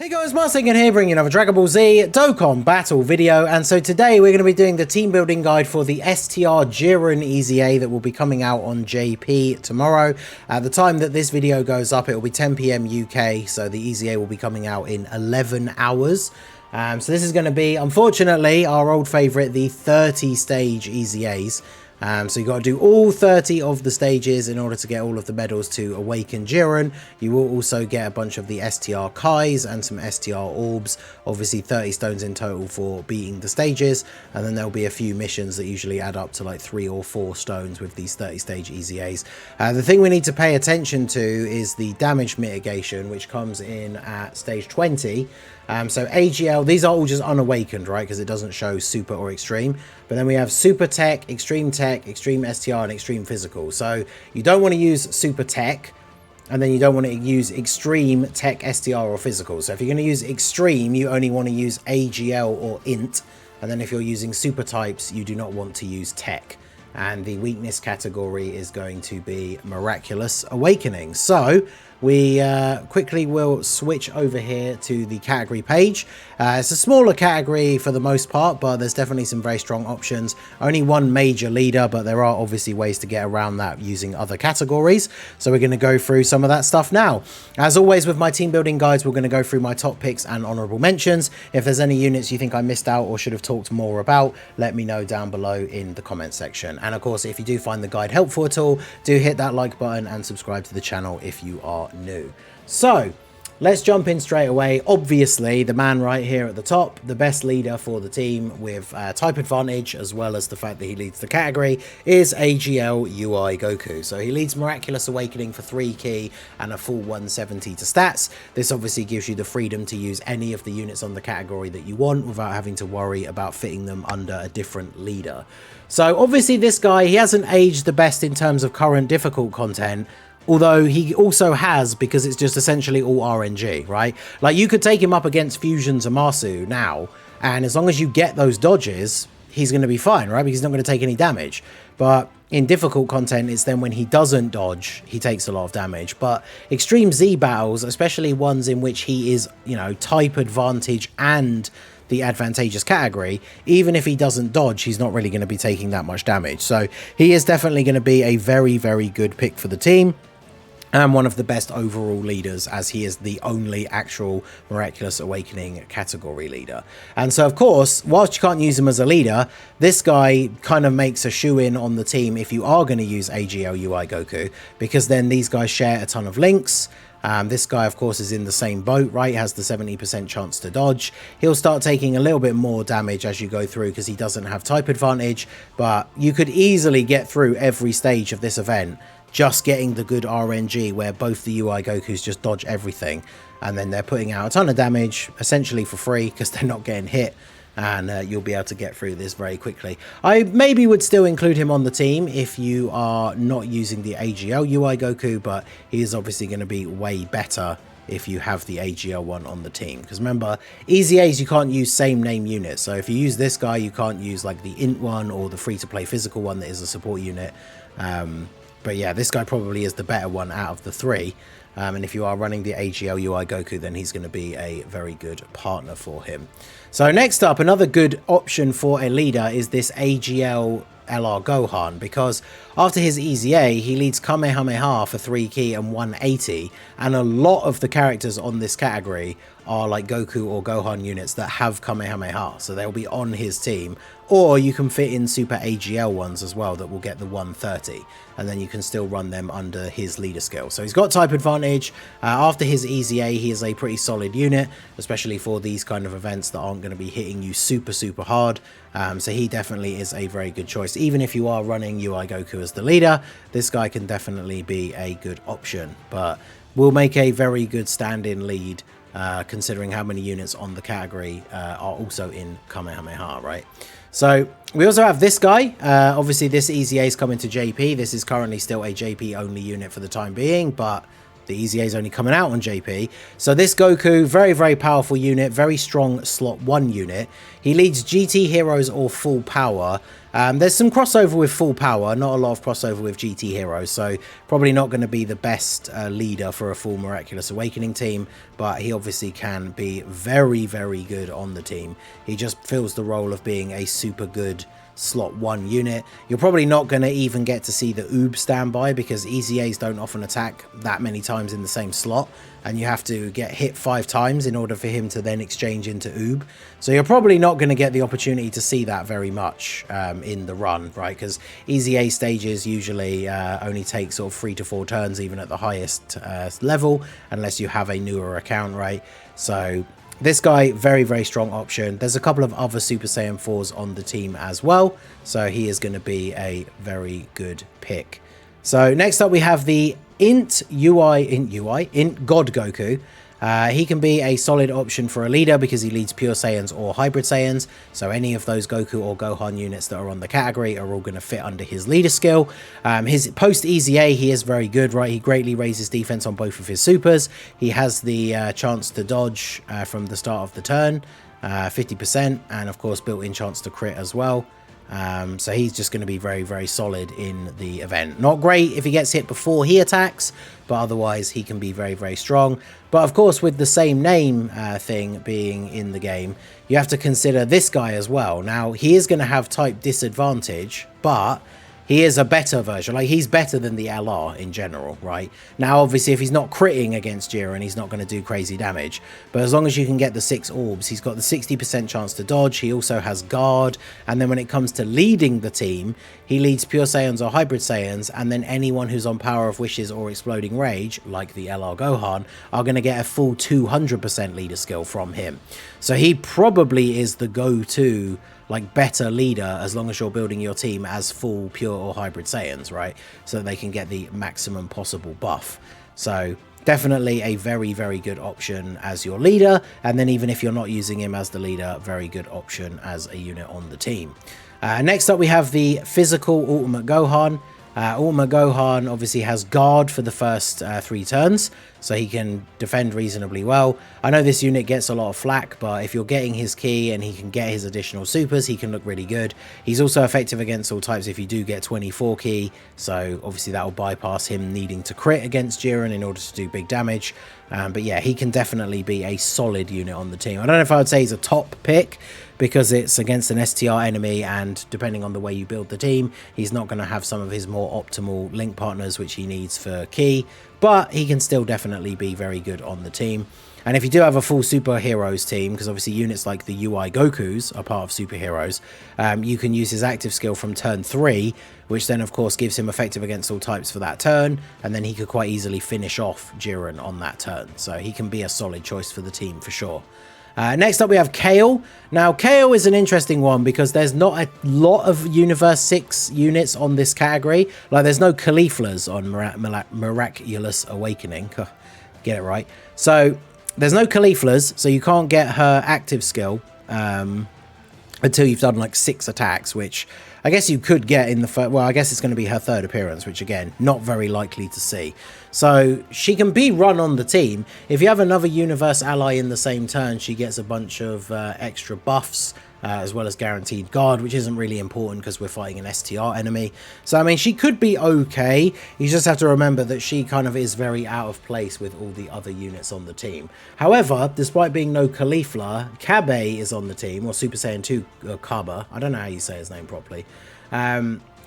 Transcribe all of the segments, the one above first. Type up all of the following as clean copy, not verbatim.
Hey guys, Saiyan here, bringing another Dragon Ball Z Dokkan battle video, and so today we're going to be doing the team building guide for the STR JIREN EZA that will be coming out on JP tomorrow. At the time that this video goes up, it will be 10 PM UK, so the EZA will be coming out in 11 hours. So this is going to be, unfortunately, our old favourite, the 30 stage EZAs. So you've got to do all 30 of the stages in order to get all of the medals to awaken Jiren. You will also get a bunch of the STR Kais and some STR Orbs. Obviously 30 stones in total for beating the stages. And then there'll be a few missions that usually add up to like 3 or 4 stones with these 30 stage EZAs. The thing we need to pay attention to is the damage mitigation, which comes in at stage 20. So AGL, these are all just unawakened, right? Because it doesn't show super or extreme. But then we have super tech, extreme STR, and extreme physical. So you don't want to use super tech, and then you don't want to use extreme tech, STR, or physical. So if you're going to use extreme, you only want to use AGL or int. And then if you're using super types, you do not want to use tech. And the weakness category is going to be Miraculous Awakening. So we quickly will switch over here to the category page. It's a smaller category for the most part, but there's definitely some very strong options. Only one major leader, but there are obviously ways to get around that using other categories. So we're going to go through some of that stuff now. As always with my team building guides, we're going to go through my top picks and honorable mentions. If there's any units you think I missed out or should have talked more about, let me know down below in the comment section. And of course, if you do find the guide helpful at all, do hit that like button and subscribe to the channel if you are new. So let's jump in straight away. Obviously, the man right here at the top, the best leader for the team with type advantage, as well as the fact that he leads the category, is AGL UI Goku. So he leads Miraculous Awakening for 3 key and a full 170 to stats. This obviously gives you the freedom to use any of the units on the category that you want without having to worry about fitting them under a different leader. So obviously this guy, he hasn't aged the best in terms of current difficult content, although he also has, because it's just essentially all RNG, right? Like, you could take him up against Fusion Zamasu now, and as long as you get those dodges, he's going to be fine, right? Because he's not going to take any damage. But in difficult content, it's then when he doesn't dodge, he takes a lot of damage. But Extreme Z battles, especially ones in which he is, you know, type advantage and the advantageous category, even if he doesn't dodge, he's not really going to be taking that much damage. So he is definitely going to be a very, very good pick for the team, and one of the best overall leaders, as he is the only actual Miraculous Awakening category leader. And so, of course, whilst you can't use him as a leader, this guy kind of makes a shoe-in on the team if you are going to use AGL UI Goku, because then these guys share a ton of links. This guy, of course, is in the same boat, right? Has the 70% chance to dodge. He'll start taking a little bit more damage as you go through because he doesn't have type advantage, but you could easily get through every stage of this event just getting the good RNG where both the UI Gokus just dodge everything, and then they're putting out a ton of damage essentially for free because they're not getting hit, and you'll be able to get through this very quickly. I maybe would still include him on the team if you are not using the AGL UI Goku, but he is obviously going to be way better if you have the AGL one on the team, because remember, EZAs, you can't use same name units. So if you use this guy, you can't use like the int one or the free to play physical one that is a support unit. But yeah, this guy probably is the better one out of the 3. And if you are running the AGL UI Goku, then he's going to be a very good partner for him. So next up, another good option for a leader is this AGL LR Gohan, because after his EZA, he leads Kamehameha for 3 key and 180, and a lot of the characters on this category are like Goku or Gohan units that have Kamehameha, so they'll be on his team. Or you can fit in super AGL ones as well that will get the 130, and then you can still run them under his leader skill. So he's got type advantage. After his EZA, he is a pretty solid unit, especially for these kind of events that aren't going to be hitting you super, super hard. So he definitely is a very good choice. Even if you are running UI Goku as the leader, this guy can definitely be a good option, but will make a very good stand-in lead, considering how many units on the category are also in Kamehameha, right? So we also have this guy. Obviously, this EZA is coming to JP. This is currently still a JP only unit for the time being, but the EZA is only coming out on JP. So this Goku, very, very powerful unit, very strong slot 1 unit. He leads GT heroes or full power. There's some crossover with full power, not a lot of crossover with GT heroes, so probably not going to be the best leader for a full Miraculous Awakening team, but he obviously can be very, very good on the team. He just fills the role of being a super good slot 1 unit. You're probably not going to even get to see the Oob standby because EZAs don't often attack that many times in the same slot, and you have to get hit 5 times in order for him to then exchange into Oob. So you're probably not going to get the opportunity to see that very much in the run, right? Because EZA stages usually only take sort of 3 to 4 turns even at the highest level, unless you have a newer account, right? So this guy, very, very strong option. There's a couple of other Super Saiyan 4s on the team as well, so he is going to be a very good pick. So next up we have the Int God Goku. He can be a solid option for a leader because he leads Pure Saiyans or Hybrid Saiyans. So any of those Goku or Gohan units that are on the category are all going to fit under his leader skill. His post EZA, he is very good, right? He greatly raises defense on both of his supers. He has the chance to dodge from the start of the turn, 50%, and of course built-in chance to crit as well. So he's just going to be very, very solid in the event. Not great if he gets hit before he attacks, but otherwise he can be very, very strong. But of course, with the same name thing being in the game, you have to consider this guy as well. Now, he is going to have type disadvantage, but he is a better version. Like, he's better than the LR in general, right? Now, obviously, if he's not critting against Jiren, he's not going to do crazy damage. But as long as you can get the 6 orbs, he's got the 60% chance to dodge. He also has guard. And then when it comes to leading the team, he leads Pure Saiyans or Hybrid Saiyans. And then anyone who's on Power of Wishes or Exploding Rage, like the LR Gohan, are going to get a full 200% leader skill from him. So he probably is the go-to, like, better leader as long as you're building your team as full Pure or Hybrid Saiyans, right? So that they can get the maximum possible buff. So definitely a very, very good option as your leader. And then even if you're not using him as the leader, very good option as a unit on the team. Next up, we have the physical Ultimate Gohan. Ultimate Gohan obviously has guard for the first 3 turns, so he can defend reasonably well. I know this unit gets a lot of flack, but if you're getting his key and he can get his additional supers, he can look really good. He's also effective against all types if you do get 24 key, so obviously that will bypass him needing to crit against Jiren in order to do big damage. But yeah, he can definitely be a solid unit on the team. I don't know if I would say he's a top pick, because it's against an STR enemy, and depending on the way you build the team, he's not going to have some of his more optimal link partners which he needs for key, but he can still definitely be very good on the team. And if you do have a full superheroes team, because obviously units like the UI Gokus are part of superheroes, you can use his active skill from turn 3, which then of course gives him effective against all types for that turn, and then he could quite easily finish off Jiren on that turn. So he can be a solid choice for the team for sure. Next up we have Kale. Now Kale is an interesting one because there's not a lot of Universe 6 units on this category. Like, there's no Cauliflas on Miraculous Awakening. Get it right. So there's no Cauliflas, so you can't get her active skill until you've done like 6 attacks, which I guess you could get in the first. Well, I guess it's going to be her 3rd appearance, which again, not very likely to see. So she can be run on the team. If you have another universe ally in the same turn, she gets a bunch of extra buffs, as well as guaranteed guard, which isn't really important because we're fighting an STR enemy. So I mean, she could be okay. You just have to remember that she kind of is very out of place with all the other units on the team. However, despite being no Caulifla, Kabe is on the team, or Super Saiyan 2 Kaba. I don't know how you say his name properly.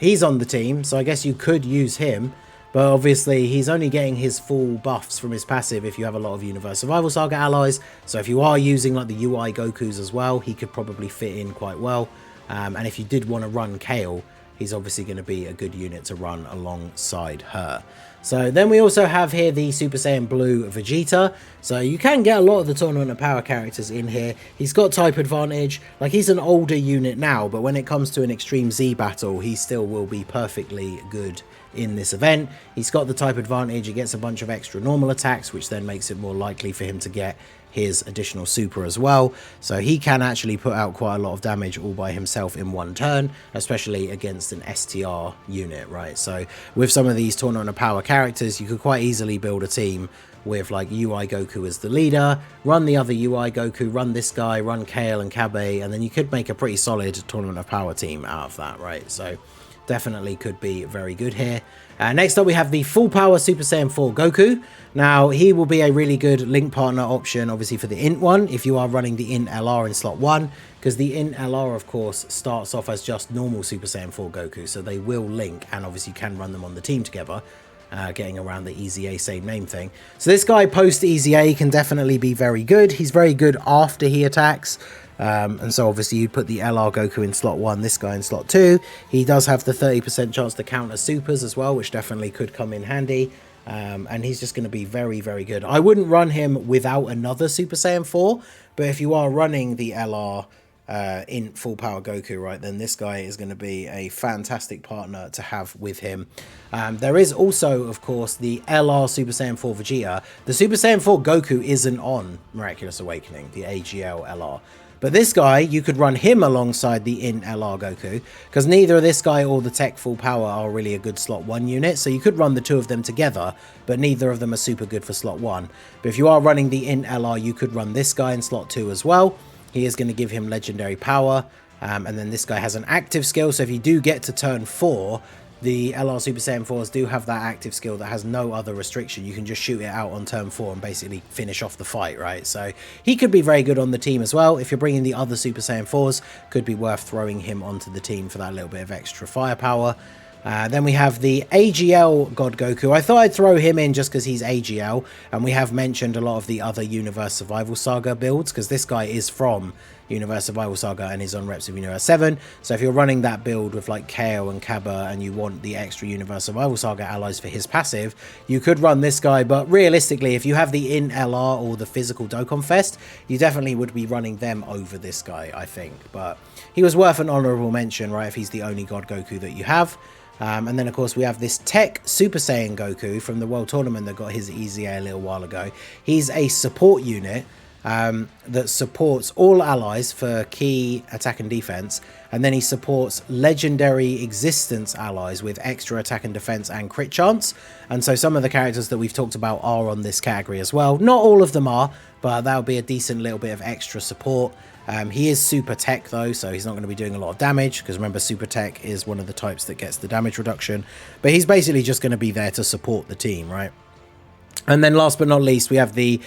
He's on the team, so I guess you could use him. But obviously, he's only getting his full buffs from his passive if you have a lot of Universe Survival Saga allies. So if you are using like the UI Gokus as well, he could probably fit in quite well. And if you did want to run Kale, he's obviously going to be a good unit to run alongside her. So then we also have here the Super Saiyan Blue Vegeta. So you can get a lot of the Tournament of Power characters in here. He's got type advantage. Like, he's an older unit now, but when it comes to an Extreme Z battle, he still will be perfectly good in this event. He's got the type advantage. He gets a bunch of extra normal attacks, which then makes it more likely for him to get his additional super as well. So he can actually put out quite a lot of damage all by himself in one turn, especially against an STR unit, right? So with some of these Tournament of Power characters, you could quite easily build a team with like UI Goku as the leader, run the other UI Goku, run this guy, run Kale and Kabe, and then you could make a pretty solid Tournament of Power team out of that, right? So definitely could be very good here. Next up we have the full power Super Saiyan 4 Goku. Now he will be a really good link partner option obviously for the int one if you are running the int LR in slot 1, because the int LR of course starts off as just normal Super Saiyan 4 Goku, so they will link, and obviously you can run them on the team together. Getting around the EZA same name thing. So this guy post EZA can definitely be very good. He's very good after he attacks. And so obviously you'd put the LR Goku in slot 1, this guy in slot 2. He does have the 30% chance to counter supers as well, which definitely could come in handy. And he's just going to be very, very good. I wouldn't run him without another Super Saiyan 4, but if you are running the LR in full power Goku, right, then this guy is going to be a fantastic partner to have with him. There is also, of course, the LR Super Saiyan 4 Vegeta. The Super Saiyan 4 Goku isn't on Miraculous Awakening, the AGL LR. But this guy, you could run him alongside the int LR Goku, because neither this guy or the Tech Full Power are really a good slot 1 unit, so you could run the two of them together, but neither of them are super good for slot 1. But if you are running the int LR, you could run this guy in slot 2 as well. He is going to give him legendary power, and then this guy has an active skill, so if you do get to turn 4, the LR Super Saiyan 4s do have that active skill that has no other restriction. You can just shoot it out on turn 4 and basically finish off the fight, right? So he could be very good on the team as well. If you're bringing the other Super Saiyan 4s, could be worth throwing him onto the team for that little bit of extra firepower. Then we have the AGL God Goku. I thought I'd throw him in just because he's AGL, and we have mentioned a lot of the other Universe Survival Saga builds, because this guy is from Universe Survival Saga and is on reps of Universe 7. So if you're running that build with like KO and Kaba and you want the extra Universe Survival Saga allies for his passive, you could run this guy. But realistically, if you have the int LR or the physical Dokkan Fest, you definitely would be running them over this guy, I think. But he was worth an honorable mention, right, if he's the only God Goku that you have. And then, of course, we have this Tech Super Saiyan Goku from the World Tournament that got his EZA a little while ago. He's a support unit that supports all allies for key attack and defense, and then he supports legendary existence allies with extra attack and defense and crit chance. And so some of the characters that we've talked about are on this category as well. Not all of them are, but that would be a decent little bit of extra support. He is super tech though, so he's not going to be doing a lot of damage, because remember, super tech is one of the types that gets the damage reduction, but he's basically just going to be there to support the team, right? And then last but not least, we have the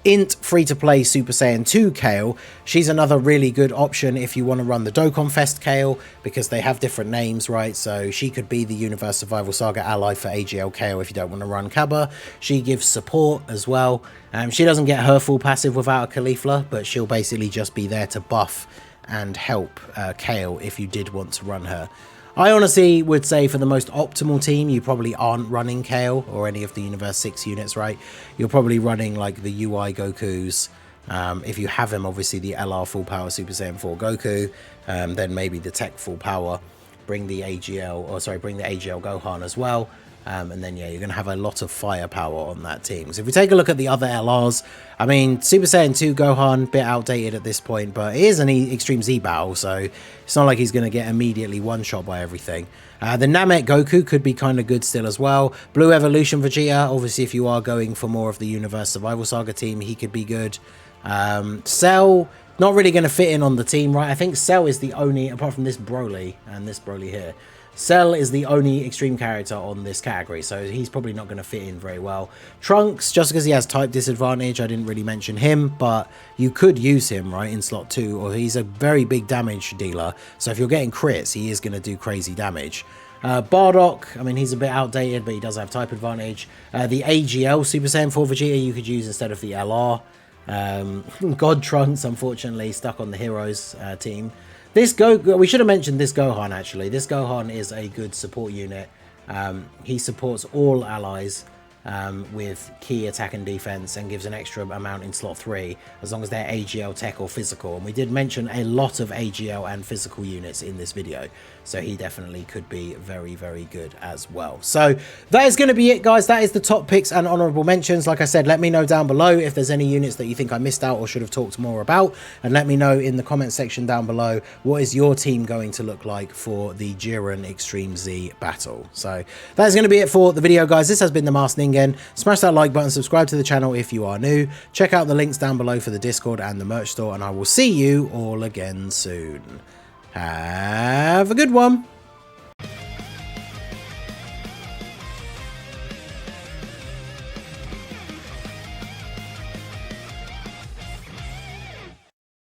int free-to-play Super Saiyan 2 Kale. She's another really good option if you want to run the Dokkan Fest Kale, because they have different names, right? So she could be the Universe Survival Saga ally for AGL Kale if you don't want to run Kaba. She gives support as well. She doesn't get her full passive without a Caulifla, but she'll basically just be there to buff and help Kale if you did want to run her. I honestly would say for the most optimal team, you probably aren't running Kale or any of the Universe 6 units, right? You're probably running like the UI Gokus. If you have him, obviously the LR Full Power Super Saiyan 4 Goku, then maybe the Tech Full Power, bring the AGL Gohan as well. And then, yeah, you're going to have a lot of firepower on that team. So if we take a look at the other LRs, I mean, Super Saiyan 2 Gohan, bit outdated at this point, but it is an Extreme Z battle, so it's not like he's going to get immediately one-shot by everything. The Namek Goku could be kind of good still as well. Blue Evolution Vegeta, obviously if you are going for more of the Universe Survival Saga team, he could be good. Cell, not really going to fit in on the team, right? I think Cell is the only, apart from this Broly and this Broly here, Cell is the only extreme character on this category, so he's probably not going to fit in very well. Trunks, just because he has type disadvantage, I didn't really mention him, but you could use him, right, in slot 2, or he's a very big damage dealer, so if you're getting crits, he is going to do crazy damage. Bardock, I mean, he's a bit outdated, but he does have type advantage. The AGL Super Saiyan 4 Vegeta you could use instead of the LR. God Trunks, unfortunately, stuck on the Heroes team. We should have mentioned this Gohan, actually. This Gohan is a good support unit. He supports all allies with key attack and defense, and gives an extra amount in slot 3 as long as they're AGL, tech or physical. And we did mention a lot of AGL and physical units in this video, so he definitely could be very, very good as well. So that is going to be it, guys. That is the top picks and honorable mentions. Like I said, let me know down below if there's any units that you think I missed out or should have talked more about, and let me know in the comment section down below what is your team going to look like for the Jiren Extreme Z battle. So that is going to be it for the video, guys. This has been the Masked Ningen. Smash that like button, subscribe to the channel if you are new, check out the links down below for the Discord and the merch store, and I will see you all again soon. Have a good one.